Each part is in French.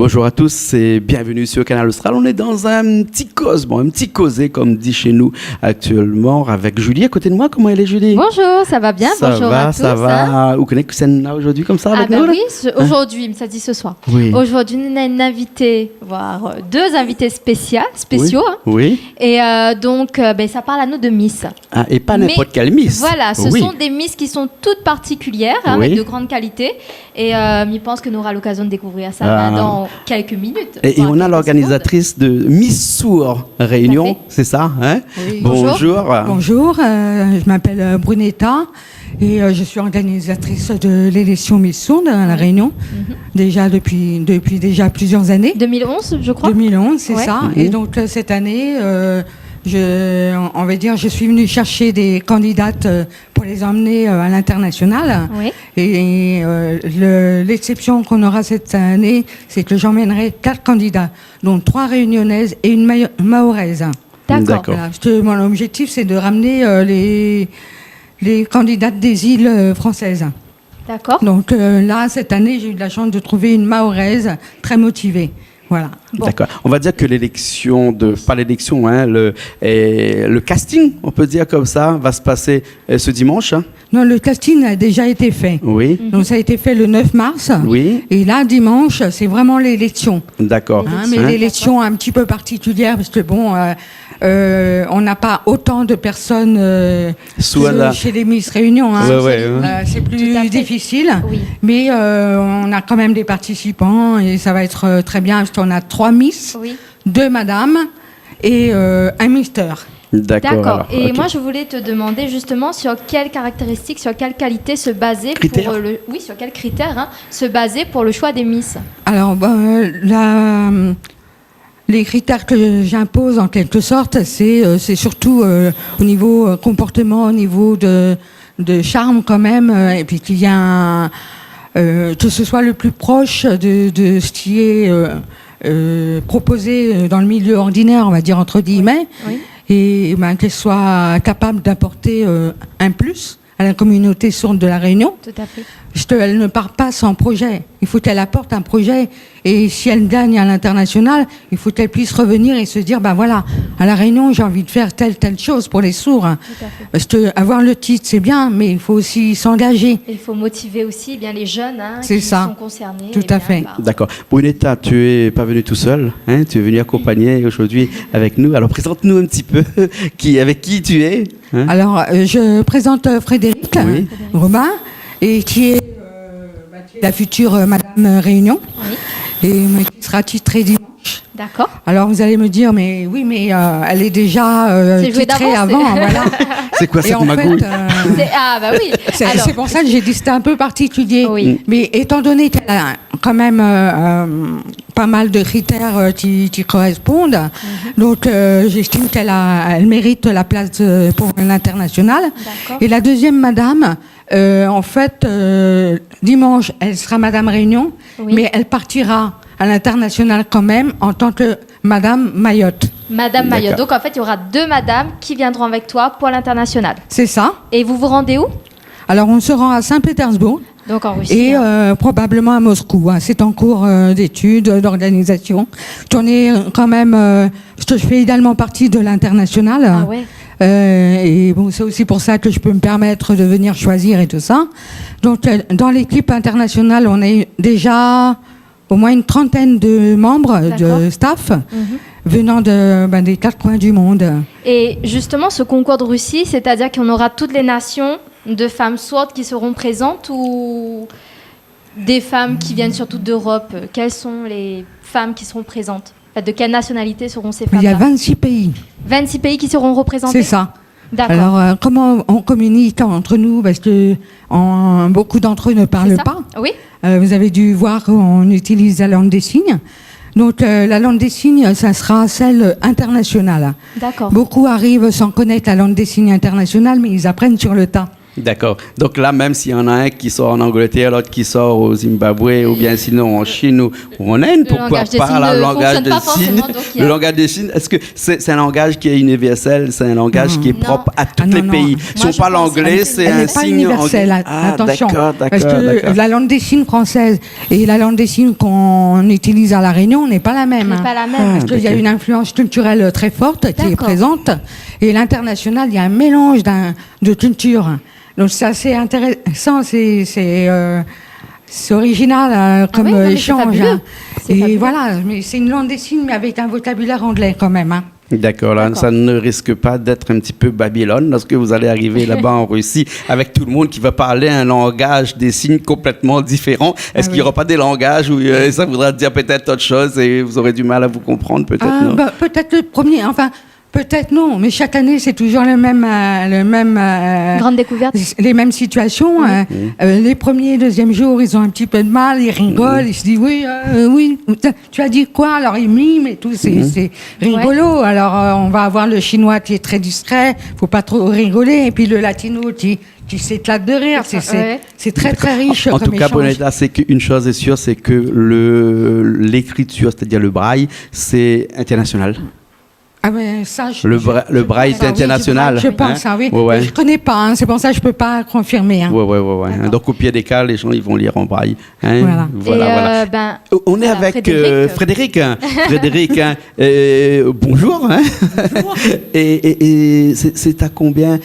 Bonjour à tous et bienvenue sur Canal Austral. On est dans un petit cause, un petit causé comme dit chez nous actuellement avec Julie à côté de moi. Comment elle est Julie? Bonjour, ça va bien? Bonjour à tous. Ça va. Vous connaissez que c'est là aujourd'hui comme ça avec nous oui, aujourd'hui, mais ça dit ce soir. Oui. Aujourd'hui, on a une invitée, voire deux invités spéciaux. Oui. Hein. Oui. Et donc, ça parle à nous de Miss. Ah, et pas n'importe quelle Miss. Voilà, ce sont des Miss qui sont toutes particulières, avec de grandes qualités. Et je pense que nous aura l'occasion de découvrir ça dans quelques minutes. Et on a l'organisatrice de Miss Sour Réunion, c'est ça hein? Oui. Bonjour. Bonjour, je m'appelle Brunetta et je suis organisatrice de l'élection Miss Sourde à La Réunion, déjà depuis déjà plusieurs années. 2011, je crois. 2011, c'est ça. Et donc cette année, on va dire, je suis venue chercher des candidates pour les emmener à l'international. Oui. Et l'exception qu'on aura cette année, c'est que j'emmènerai 4 candidats, dont 3 réunionnaises et une mahoraise. D'accord. Voilà. Mon objectif, c'est de ramener les candidates des îles françaises. D'accord. Donc là, cette année, j'ai eu de la chance de trouver une mahoraise très motivée. Voilà. Bon. D'accord. On va dire que le casting, on peut dire comme ça, va se passer ce dimanche. Hein. Non, le casting a déjà été fait. Oui. Donc ça a été fait le 9 mars. Oui. Et là, dimanche, c'est vraiment l'élection. D'accord. Mais l'élection un petit peu particulière parce que on n'a pas autant de personnes chez les Miss Réunion. Hein. C'est plus difficile. Oui. Mais on a quand même des participants et ça va être très bien parce qu'on a 3 Miss, 2 Madames et un Mister. D'accord. Alors, et moi, je voulais te demander justement sur quelles caractéristiques, sur quelles qualités se baser sur quels critères se baser pour le choix des Miss. Alors, les critères que j'impose en quelque sorte, c'est surtout au niveau comportement, au niveau de charme quand même, et puis qu'il y a que ce soit le plus proche de ce qui est proposé dans le milieu ordinaire, on va dire entre guillemets. Oui. Et qu'elle soit capable d'apporter un plus à la communauté sourde de La Réunion. Tout à fait. Elle ne part pas sans projet. Il faut qu'elle apporte un projet. Et si elle gagne à l'international, il faut qu'elle puisse revenir et se dire, voilà, à La Réunion, j'ai envie de faire telle chose pour les sourds. Tout à fait. Parce que avoir le titre, c'est bien, mais il faut aussi s'engager. Et il faut motiver aussi bien les jeunes qui sont concernés. Tout à fait. D'accord. Brunetta, tu n'es pas venue tout seul. Hein, tu es venue accompagner aujourd'hui avec nous. Alors, présente-nous un petit peu avec qui tu es. Hein? Alors, je présente Frédéric Robin, et qui est la future Madame Réunion, et qui sera titrée dimanche. D'accord. Alors vous allez me dire, mais elle est déjà titrée avant. Voilà. C'est quoi cette magouille? C'est pour ça que j'ai dit que c'était un peu particulier. Oui. Mais étant donné qu'elle a quand même pas mal de critères qui correspondent, donc j'estime qu'elle mérite la place pour l'international. Et la deuxième Madame, en fait, dimanche, elle sera Madame Réunion, mais elle partira à l'international quand même en tant que Madame Mayotte. Madame Mayotte. Donc en fait, il y aura 2 madames qui viendront avec toi pour l'international. C'est ça. Et vous vous rendez où? Alors on se rend à Saint-Pétersbourg. Donc en Russie. Et probablement à Moscou. C'est en cours d'études, d'organisation. J'en ai quand même, parce que je fais également partie de l'international. Ah ouais. Et c'est aussi pour ça que je peux me permettre de venir choisir et tout ça. Donc dans l'équipe internationale, on est déjà au moins une trentaine de membres de staff venant des 4 coins du monde. Et justement, ce concours de Russie, c'est-à-dire qu'on aura toutes les nations de femmes sourdes qui seront présentes ou des femmes qui viennent surtout d'Europe? Quelles sont les femmes qui seront présentes? De quelle nationalité seront ces femmes-là? Il y a 26 pays. 26 pays qui seront représentés? C'est ça. D'accord. Alors, comment on communique entre nous? Parce que beaucoup d'entre eux ne parlent pas. Oui. Vous avez dû voir qu'on utilise la langue des signes. Donc, la langue des signes, ça sera celle internationale. D'accord. Beaucoup arrivent sans connaître la langue des signes internationale, mais ils apprennent sur le tas. D'accord. Donc là, même s'il y en a un qui sort en Angleterre, l'autre qui sort au Zimbabwe, ou bien sinon en Chine ou en Inde, pourquoi pas le langage des signes? Le langage des signes, est-ce que c'est un langage qui est universel? C'est un langage qui est propre à tous les pays? Si on parle anglais, c'est un signe universel, attention. D'accord. Parce que la langue des signes française et la langue des signes qu'on utilise à La Réunion n'est pas la même. N'est pas la même. Parce qu'il y a une influence culturelle très forte qui est présente. Et l'international, il y a un mélange de cultures. Donc c'est assez intéressant, c'est original comme échange. C'est et fabuleux. voilà, mais c'est une langue des signes, mais avec un vocabulaire anglais quand même. Hein. D'accord, là, ça ne risque pas d'être un petit peu Babylone lorsque vous allez arriver là-bas en Russie avec tout le monde qui va parler un langage des signes complètement différent. Est-ce qu'il n'y aura pas des langages où ça voudra dire peut-être autre chose et vous aurez du mal à vous comprendre, peut-être non? Peut-être le premier, enfin... Peut-être non, mais chaque année c'est toujours le même Grande découverte. les mêmes situations. Les premiers, deuxième jours, ils ont un petit peu de mal, ils rigolent, ils se disent oui, tu as dit quoi? Alors ils miment et tout, c'est rigolo. Alors on va avoir le chinois qui est très discret, faut pas trop rigoler, et puis le latino qui s'éclate de rire. C'est très très riche. En tout cas, échange. Bonetta, c'est qu'une chose est sûre, c'est que l'écriture, c'est-à-dire le braille, c'est international. Ah ben ça, le braille est international. Je pense, oui. Ouais. Je connais pas, hein, c'est pour ça que je peux pas confirmer. Hein. Ouais. Donc au pied des cas, les gens ils vont lire en braille. Hein. Voilà. On est avec Frédéric. Frédéric, bonjour. Hein. Bonjour. Et c'est à combien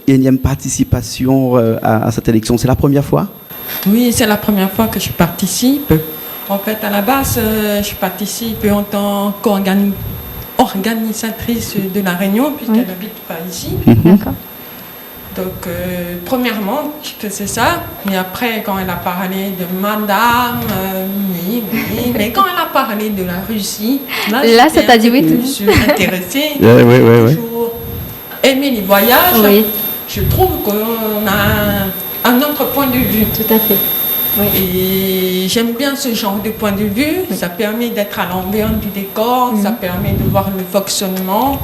énième participation à cette élection? C'est la première fois? Oui, c'est la première fois que je participe. En fait, à la base, je participe en tant qu'organisatrice de la Réunion, puisqu'elle n'habite pas ici. D'accord. Donc, premièrement, je faisais ça. Mais après, quand elle a parlé de madame, mais quand elle a parlé de la Russie, là ça t'a dit oui. Je suis intéressée. Oui. Toujours aimé les voyages. Oui. Je trouve qu'on a un autre point de vue. Tout à fait. Oui. Et j'aime bien ce genre de point de vue. Ça permet d'être à l'ambiance du décor, ça permet de voir le fonctionnement.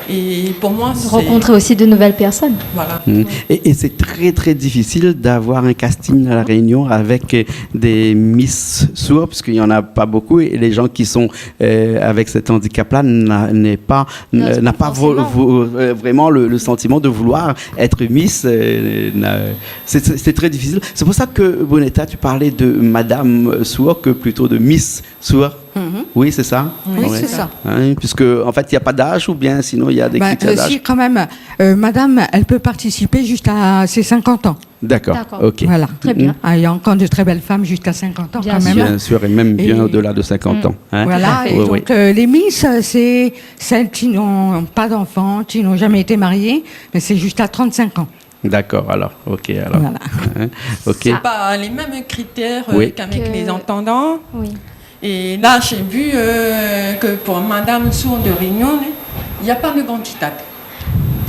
Et pour moi, c'est... Rencontrer aussi de nouvelles personnes. Voilà. Et c'est très très difficile d'avoir un casting à La Réunion avec des Miss sourds, parce qu'il n'y en a pas beaucoup, et les gens qui sont avec cet handicap-là n'a pas vraiment le sentiment de vouloir être Miss. C'est très difficile. C'est pour ça que, Bonetta, tu parlais de Madame Sourd que plutôt de Miss Sourd. Oui, c'est ça. Oui, c'est ça. Hein, puisque en fait, il n'y a pas d'âge, ou bien sinon il y a des critères d'âge. Si, quand même. Madame, elle peut participer jusqu'à ses 50 ans. D'accord. Ok. Voilà. Très bien. Il y a encore de très belles femmes jusqu'à 50 ans Bien quand même. Bien sûr, et même bien au-delà de 50 ans. Hein. Voilà. Et donc, les Miss, c'est celles qui n'ont pas d'enfants, qui n'ont jamais été mariées, mais c'est jusqu'à 35 ans. D'accord, alors, ok. Alors. Voilà. Hein, ok. C'est pas les mêmes critères qu'avec les entendants. Oui. Et là, j'ai vu que pour Madame Sourd de Réunion, il n'y a pas de candidat.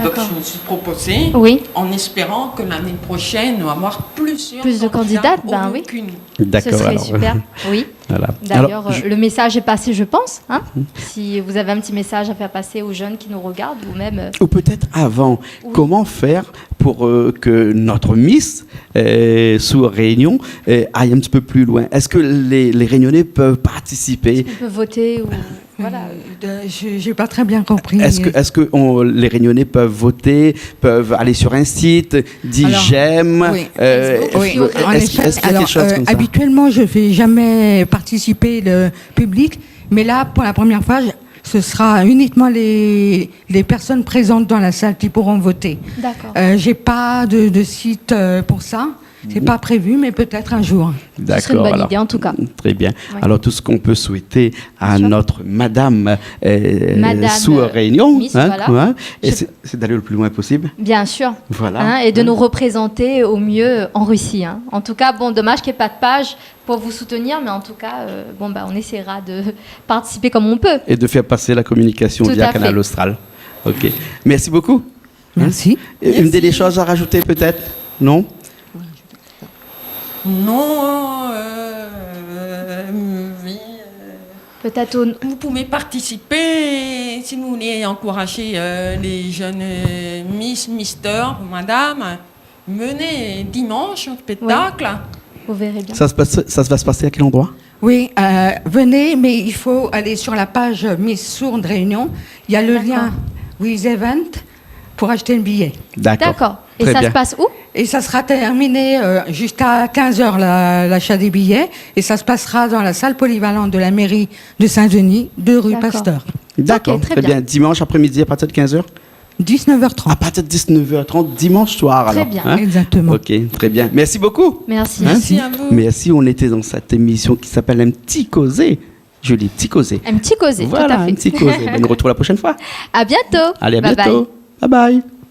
Donc je me suis proposée en espérant que l'année prochaine, on va avoir plus de candidates. Ben oui. D'accord. Ce serait super. Oui. Voilà. D'ailleurs, le message est passé, je pense. Hein, si vous avez un petit message à faire passer aux jeunes qui nous regardent, ou même... Ou peut-être avant, comment faire pour que notre Miss sous Réunion aille un petit peu plus loin? Est-ce que les Réunionnais peuvent participer? On peut voter ou... Voilà. J'ai pas très bien compris. Est-ce que les Réunionnais peuvent voter, peuvent aller sur un site, dire j'aime? Est-ce qu'il y a quelque chose comme ça? Habituellement, je fais jamais participer le public, mais là, pour la première fois, ce sera uniquement les personnes présentes dans la salle qui pourront voter. D'accord. J'ai pas de site pour ça. C'est pas prévu, mais peut-être un jour. D'accord. Ce serait une bonne idée, en tout cas. Très bien. Oui. Alors, tout ce qu'on peut souhaiter à notre Madame sous Réunion, Miss, voilà. c'est d'aller le plus loin possible. Bien sûr. Voilà. Hein, et de nous représenter au mieux en Russie. Hein. En tout cas, bon, dommage qu'il n'y ait pas de page pour vous soutenir, mais en tout cas, on essaiera de participer comme on peut. Et de faire passer la communication via Canal Austral. Ok. Merci beaucoup. Merci. Une des choses à rajouter peut-être? Non? Non, peut-être vous pouvez participer si vous voulez encourager les jeunes Miss, Mister, Madame. venez dimanche au spectacle. Oui. Vous verrez bien. Ça va se passer à quel endroit? Oui, venez, mais il faut aller sur la page Miss Sourde Réunion. Il y a le lien With Event pour acheter un billet. D'accord. Et ça se passe où? Et ça sera terminé jusqu'à 15h l'achat des billets. Et ça se passera dans la salle polyvalente de la mairie de Saint-Denis, 2 rue Pasteur. D'accord, okay, très bien. Dimanche après-midi à partir de 15h? 19h30. À partir de 19h30, dimanche soir alors. Très bien. Hein? Exactement. Ok, très bien. Merci beaucoup. Merci. Merci à vous. Merci, on était dans cette émission qui s'appelle Un petit causé. Joli, petit causé. Un petit causé, voilà, tout à fait. Un petit causé. On nous retrouve la prochaine fois. À bientôt. Allez, à bye bientôt. Bye bye. Bye bye.